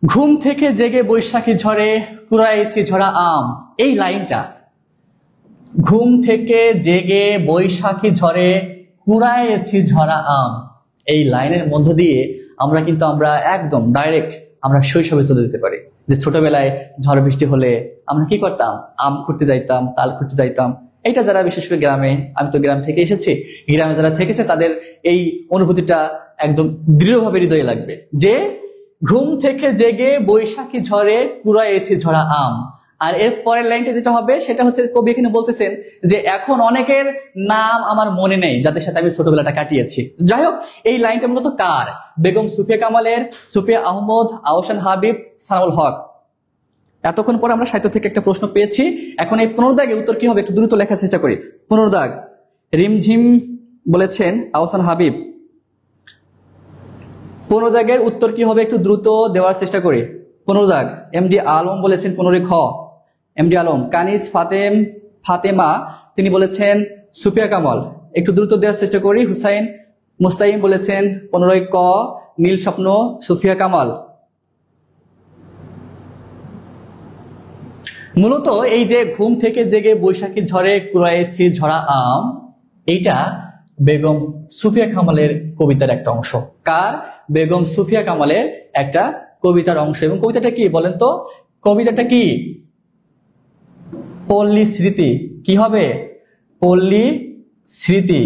ঘুম থেকে জেগে বৈশাখী ঝড়ে কুড়াইছি ঝরা আম, এই লাইনটা ঘুম থেকে জেগে বৈশাখী ঝড়ে কুড়াইছি ঝরা আম, এই লাইনের মধ্য দিয়ে আমরা একদম ডাইরেক্ট আমরা শৈশবে চলে যেতে পারি। যে ছোটবেলায় ঝড় বৃষ্টি হলে আমরা কি করতাম, আম খুঁড়তে যাইতাম, তাল খুঁড়তে যাইতাম। এটা যারা বিশেষ করে গ্রামে, আমি তো গ্রাম থেকে এসেছি, গ্রামে যারা থেকেছে তাদের এই অনুভূতিটা একদম দৃঢ়ভাবে হৃদয়ে লাগবে যে ঘুম থেকে জেগে বৈশাখী ঝড়ে কুড়াইছি ঝরা আম। আর এর পরের লাইনটা যেটা হবে সেটা হচ্ছে, কবি এখানে বলতেছেন যে এখন অনেকের নাম আমার মনে নেই যাদের সাথে আমি ছোটবেলাটা কাটিয়েছি। যাই হোক, এই লাইনটা মূলত কার? বেগম সুফিয়া কামালের, সুফিয়া আহমদ, আহসান হাবিব, সানাউল হক। এতক্ষণ পরে আমরা সাহিত্য থেকে একটা প্রশ্ন পেয়েছি। এখন এই পুনর্দাগের উত্তর কি হবে একটু দ্রুত লেখার চেষ্টা করি। পুনর্দাগ রিমঝিম বলেছেন আহসান হাবিব। পুনর্দাগের উত্তর কি হবে একটু দ্রুত দেওয়ার চেষ্টা করি। পুনর্দাগ এমডি আলম বলেছেন 15 খ। এমডি আলম। কানিজ ফাতেমা তিনি বলেছেন সুফিয়া কামাল, একটু দ্রুত দেওয়ার চেষ্টা করি। হুসাইন মুস্তাইম বলেছেন 15 ক নীল স্বপ্ন সুফিয়া কামাল। মূলত এই যে ঘুম থেকে জেগে বৈশাখী ঝড়ে কুড়াইছি ঝরা আম, এইটা বেগম সুফিয়া কামালের কবিতার একটা অংশ। কার? বেগম সুফিয়া কামালের একটা কবিতার অংশ। এবং কবিতাটা কি বলেন তো? কবিতাটা কি? পল্লী স্মৃতি। কি হবে? পল্লী স্মৃতি।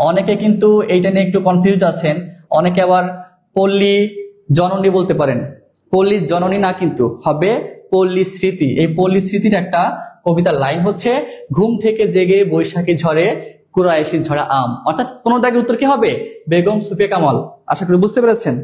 অনেকে কিন্তু এইটা নিয়ে একটু কনফিউজ আছেন, অনেকে আবার পল্লী জননী বলতে পারেন। পল্লী জননী না, কিন্তু হবে পল্লী স্মৃতি। এই পল্লী স্মৃতির একটা কবিতার লাইন হচ্ছে ঘুম থেকে জেগে বৈশাখী ঝড়ে কুড়াইছি ঝরা আম। অর্থাৎ পুনর্দাগের উত্তর কি হবে? বেগম সুফিয়া কামাল। আশা করি বুঝতে পেরেছেন।